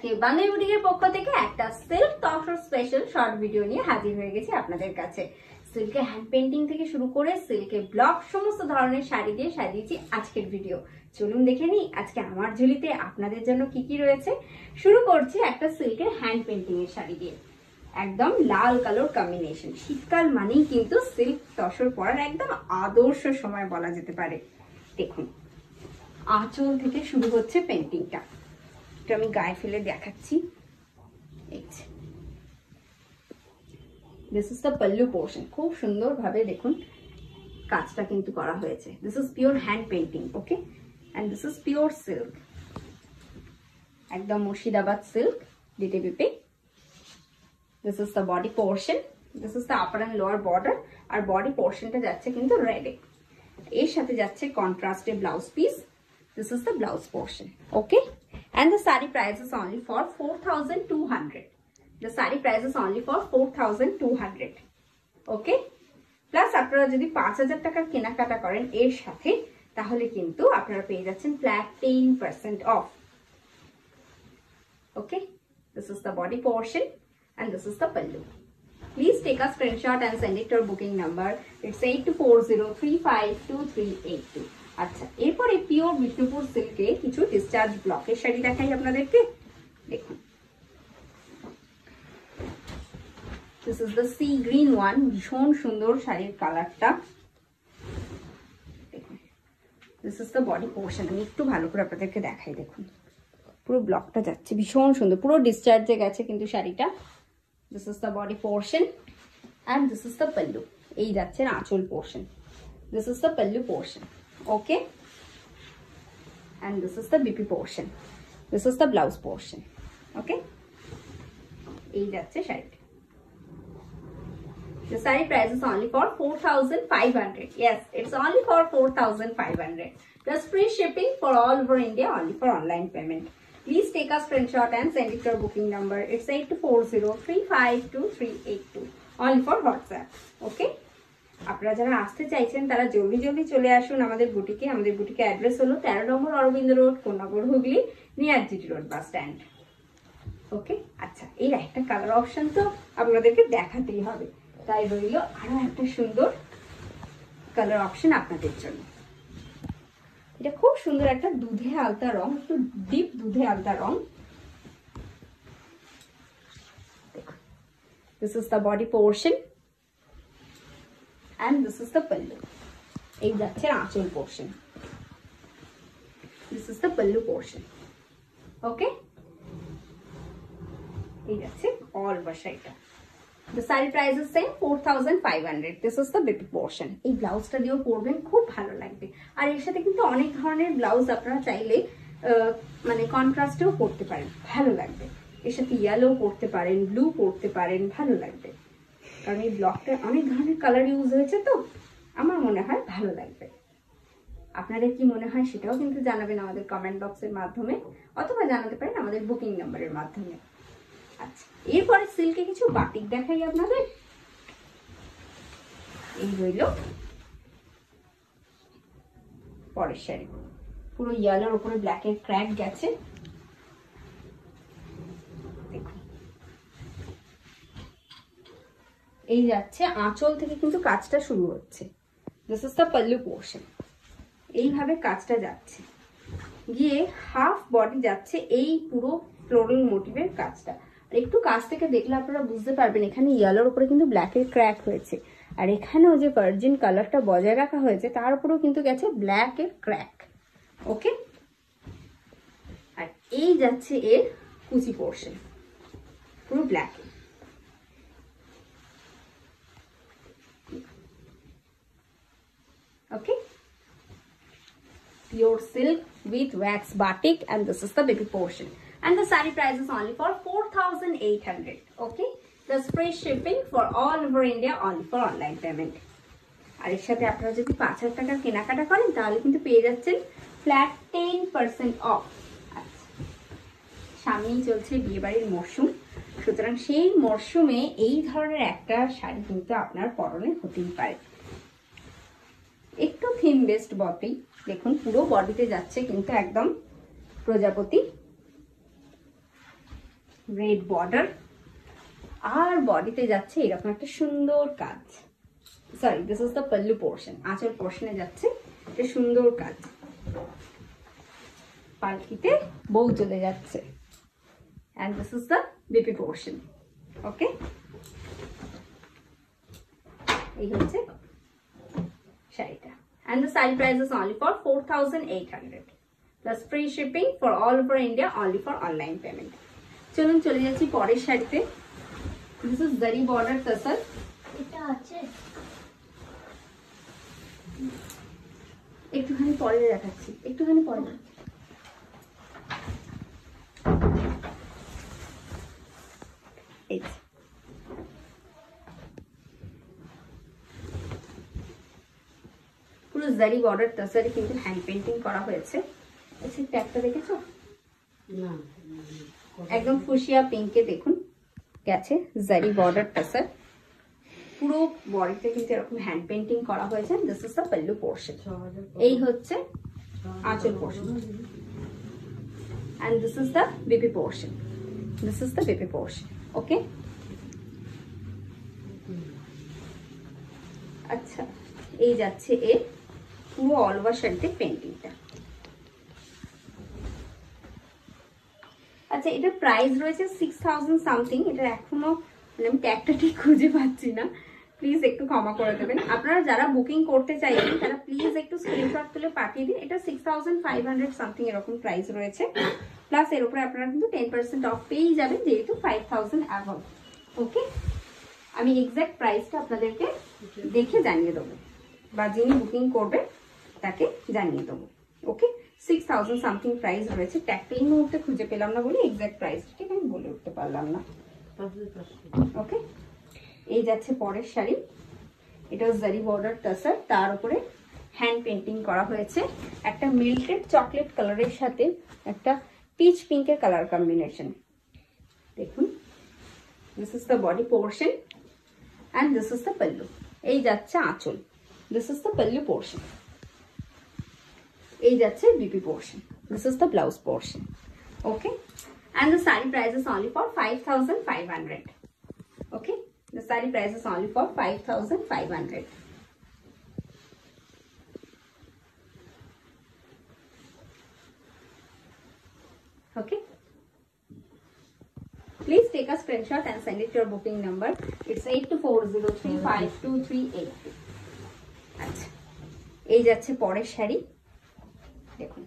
আজকে বান্ধবী বুটিকের পক্ষ থেকে একটা silk tussar special short video নিয়ে হাজির হয়ে গেছি আপনাদের কাছে। সিল্কে হ্যান্ড পেন্টিং থেকে শুরু করে সিল্কে ব্লক সমস্ত ধরনের শাড়ি দিয়ে সাজিয়েছি আজকের ভিডিও। চলুন দেখে নিই আজকে আমার ঝুলিতে আপনাদের জন্য কি কি রয়েছে। শুরু করছি একটা সিল্কের হ্যান্ড পেন্টিং এর শাড়ি দিয়ে, একদম লাল কালার কম্বিনেশন। শীতকাল মানেই কিন্তু সিল্ক তসর পরার একদম আদর্শ সময় বলা যেতে পারে। দেখুন আঁচল থেকে শুরু হচ্ছে পেন্টিংটা, এটা আমি গায়ে ফেলে দেখাচ্ছি। This is the pallu portion, খুব সুন্দর ভাবে দেখুন কাজটা কিন্তু করা হয়েছে। This is pure hand painting, okay, and this is pure silk, একদম মুর্শিদাবাদ সিল্ক ডিটিবিপি। This is the body portion, this is the upper and lower border, আর বডি পোর্শনটা যাচ্ছে কিন্তু রেডে, এর সাথে যাচ্ছে কন্ট্রাস্টে blouse piece. This is the blouse portion, okay, and the saree price is only for 4,200. The saree price is only for 4,200, okay. Plus আপনারা যদি 5,000 টাকার কেনাকাটা করেন এর সাথে, তাহলে কিন্তু আপনারা পেয়ে যাচ্ছেন flat 10% off, okay. This is the body portion and this is the pallu. Please take a screenshot and send it to our booking number. It's 8240352382. আচ্ছা, এরপরে পিওর বিষ্ণুপুর সিল্কে কিছু ডিসচার্জ ব্লকের শাড়ি দেখাই আপনাদেরকে। দেখুন this is the sea green one, ভীষণ সুন্দর শাড়ির কালারটা। দেখুন this is the body portion, আমি একটু ভালো করে আপনাদেরকে দেখাই। দেখুন পুরো ব্লকটা যাচ্ছে, ভীষণ সুন্দর, পুরো ডিসচার্জে গেছে কিন্তু শাড়িটা। This is the body portion and this is the pallu, এই যাচ্ছে আঁচল portion. This is the pallu portion, okay, and this is the BP portion, this is the blouse portion, okay. এই যাচ্ছে শাড়িটা। The saree price is only for 4,500. Yes, it's only for 4,500 plus free shipping for all over India, only for online payment. Please take a screenshot and send it to our booking number. It's 8240352382, only for WhatsApp, okay. আপনারা যারা আসতে চাইছেন তারা জলদি জলদি চলে আসুন আমাদের বুটিকে। আমাদের বুটিকে অ্যাড্রেস হলো 13 number Aurobindo road, Konnagar, Hooghly, near G T road bus stand, okay. আচ্ছা, এর একটা কালার অপশন তো আপনাদেরকে দেখাতেই হবে, তাই রইল আরো একটা সুন্দর কালার অপশন আপনাদের জন্য। এটা খুব সুন্দর একটা দুধে আলতা রং, একটু ডিপ দুধে আলতা রং। দেখুন this is the body portion and this is the pallu, এই যাচ্ছে আঁচল portion. this is the pallu portion, okay, এই যাচ্ছে all বাসাইটা। the saree price is same 4,500. this is the baby portion, এই ব্লাউজটা দিয়েও পরবেন, খুব ভালো লাগবে। আর এর সাথে কিন্তু অনেক ধরনের ব্লাউজ আপনারা চাইলে মানে কন্ট্রাস্টেও পরতে পারেন, ভালো লাগবে। এর সাথে ইয়েলো পরতে পারেন, ব্লু পরতে পারেন, ভালো লাগবে। কারণ এই ব্লকটা অনেক ধরনের কালার ইউজ হয়েছে, তো আমার মনে হয় ভালো লাগবে। আপনাদের কি মনে হয় সেটাও কিন্তু জানাবেন আমাদের কমেন্ট বক্সের মাধ্যমে, অথবা জানাতে পারেন আমাদের বুকিং নাম্বারের মাধ্যমে। আচ্ছা, এরপরে সিল্কে কিছু বাটিক দেখাই আপনাদের। এই রইল পরের শাড়ি, পুরো ইয়েলোর উপরে ব্ল্যাকের ক্র্যাক গেছে। এই যাচ্ছে আঁচল থেকে কিন্তু কাজটা শুরু হচ্ছে। This is the pallu portion, এইভাবে কাজটা যাচ্ছে, গিয়ে হাফ বডি যাচ্ছে এই পুরো ফ্লোরাল মোটিভের কাজটা। আর একটু কাছ থেকে দেখলে আপনারা বুঝতে পারবেন এখানে ইয়েলোর উপরে কিন্তু ব্ল্যাকের ক্র্যাক হয়েছে, আর এখানেও যে ভার্জিন কালারটা বজায় রাখা হয়েছে তার উপরেও কিন্তু গেছে ব্ল্যাকের ক্র্যাক, ওকে। আর এই যাচ্ছে এর কুচি পোর্শন, পুরো black. Okay, pure silk with wax batik, and this is the baby portion, and the saree price is only for 4,800, okay. There's free shipping for all over India, only for online payment. আর এর সাথে আপনারা যদি 5,000 টাকার কেনাকাটা করেন তাহলে কিন্তু পেয়ে যাচ্ছেন ফ্ল্যাট 10% অফ। আচ্ছা, সামনেই চলছে বিয়েবাড়ির মরশুম, সুতরাং সেই মরশুমে এই ধরনের একটা শাড়ি কিন্তু আপনার পরনে হতেই পারে। একটু থিম বেস্ট বটেই, দেখুন পুরো বডিতে যাচ্ছে কিন্তু একদম প্রজাপতি। রেড বর্ডার, আর বডিতে যাচ্ছে এরকম একটা সুন্দর কাজ। Sorry, this is the pallu portion. আঁচল পোর্শনে যাচ্ছে একটা সুন্দর কাজ, পালকিতে বউ চলে যাচ্ছে। and this is the B P portion. Okay, এই হচ্ছে শাড়িটা। and the saree price is only for 4800 plus free shipping for all over India, only for online payment। চলুন চলে যাচ্ছি পরের শাড়িতে। this is zari border tassel। এটা আছে একটুখানি পরে দেখাচ্ছি, একটুখানি পরে। এই যে। পুরো জারি বর্ডার তাসারে কিন্তু হ্যান্ড পেন্টিং করা হয়েছে। আচ্ছা, ট্যাগটা দেখেছো? না, একদম ফুশিয়া পিঙ্কে দেখুন গেছে জারি বর্ডার তাসার। পুরো বডিতে কিন্তু এরকম হ্যান্ড পেন্টিং করা হয়েছে। This is the pallu portion. এই হচ্ছে আঁচল portion, and this is the B P portion. this is the B P portion. Okay, আচ্ছা, এই যাচ্ছে এর পুরো অল ওভার শাড়িতে পেন্টিংটা। আচ্ছা, এটা প্রাইস রয়েছে 6000 সামথিং। এটা এখনো মানে আমি ট্যাগটা ঠিক খুঁজে পাচ্ছি না, প্লিজ একটু ক্ষমা করে দেবেন। আপনারা যারা বুকিং করতে চাইবেন তারা প্লিজ একটু স্ক্রিনশট তুলে পাঠিয়ে দিন। এটা 6500 সামথিং এরকম প্রাইস রয়েছে, প্লাস এর উপরে আপনারা কিন্তু 10% অফ পেয়েই যাবেন, যেহেতু 5000 অ্যাভাব। ওকে, আমি এক্সাক্ট প্রাইসটা আপনাদেরকে দেখে জানিয়ে দেবো, বা যিনি বুকিং করবে তাকে জানিয়ে দেবো। ওকে, 6000 সামথিং প্রাইস রয়েছে। ট্যাগটা এই মুহূর্তে খুঁজে পেলাম না বলে এক্সাক্ট প্রাইসটা ঠিক আমি বলে উঠতে পারলাম না। ওকে, এই যাচ্ছে পরের শাড়ি। এটা জারি বর্ডার টাসার, তার উপরে হ্যান্ড পেন্টিং করা হয়েছে একটা মিল্টেড চকলেট কালারের সাথে একটা পিচ পিঙ্কের কালার কম্বিনেশন। দেখুন, this is the body portion and this is the pallu। এই যাচ্ছে আঁচল, this is the pallu portion। এই যাচ্ছে BP portion, this is the blouse portion। okay, and the saree price is only for 5500। okay, the saree price is only for 5500। okay, please take a screenshot and send it to your booking number। it's 8240352382। আচ্ছা, এই যাচ্ছে পরের শাড়ি। দেখুন,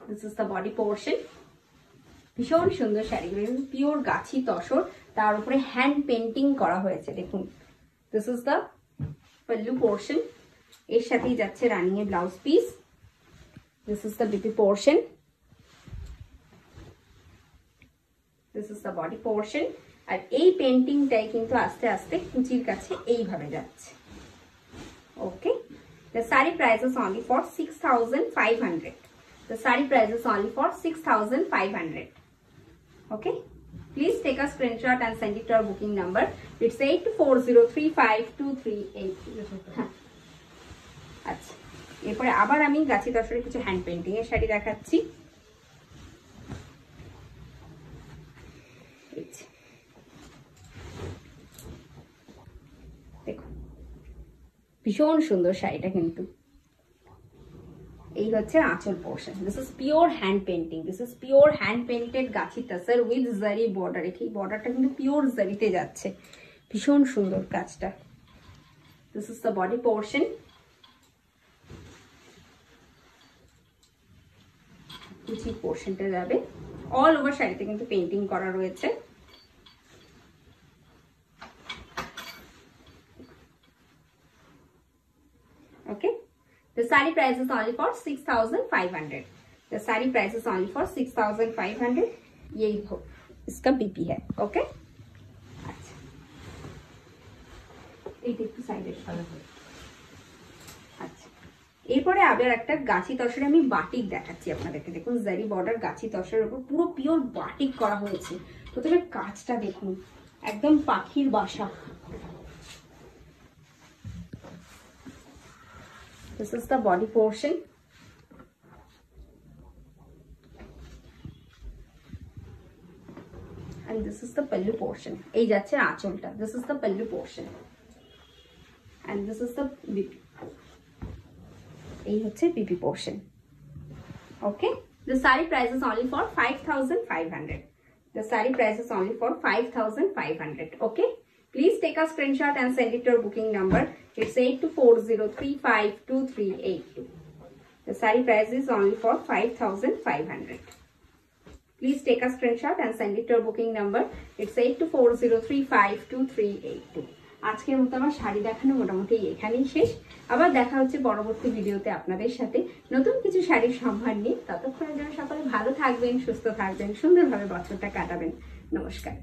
this is the body portion। ভীষণ সুন্দর শাড়িগুলো, pure গাছি তসর, তার উপরে হ্যান্ড পেন্টিং করা হয়েছে। দেখুন, this is the pallu portion। এর সাথেই যাচ্ছে রানিং এর blouse piece. this is the BP portion। this is the body portion। আর এই পেন্টিংটাই কিন্তু আস্তে আস্তে কুচির কাছে এইভাবে যাচ্ছে। ওকে, the saree price is only for 6500। the saree price is only for 6500। okay, please take a screenshot and send it to our booking number। it's 8240352382। আচ্ছা, এরপরে আবার আমি গাছি তসরের কিছু হ্যান্ড পেন্টিং এর শাড়ি দেখাচ্ছি। দেখুন, ভীষণ সুন্দর শাড়িটা কিন্তু। এই হচ্ছে আঁচল portion. This is pure hand painting, this is pure hand painted Gachhi তাসার with জারি বর্ডার। এই বর্ডারটা কিন্তু পিওর জারিতে যাচ্ছে, ভীষণ সুন্দর কাজটা। This is the body portion. কুচি পোর্শনটা যাবে, অল ওভার শাড়িতে কিন্তু পেন্টিং করা রয়েছে। okay, the saree price is only for 6500। the saree price is only for 6500। यही हो इसका बीपी है। ओके, अच्छा, এই একটু সাইডে। আচ্ছা, এরপরে আবার একটা গাছি তসরে আমি বাটিক দেখাচ্ছি আপনাদেরকে। দেখুন, জারি বর্ডার গাছি তসরের উপর পুরো পিওর বাটিক করা হয়েছে। প্রথমে কাজটা দেখুন, একদম পাখির বাসা। this is the body portion। and this is the pallu portion. এই যাচ্ছে আঁচলটা, this is the pallu portion and this is the BP, এই হচ্ছে BP portion. Okay, the saree price is only for 5,500. The saree price is only for 5,500. Okay, please take a screenshot and send it to your booking number. It's 8240352382. The saree price is only for 5,500. Please take a screenshot and send it to your booking number. It's 8240352382. আজকের মতো আমার শাড়ি দেখানো মোটামুটি এখানেই শেষ। আবার দেখা হচ্ছে পরবর্তী ভিডিওতে আপনাদের সাথে নতুন কিছু শাড়ির সম্ভার নিয়ে। ততক্ষণের জন্য সকলে ভালো থাকবেন, সুস্থ থাকবেন, সুন্দরভাবে বছরটা কাটাবেন। নমস্কার।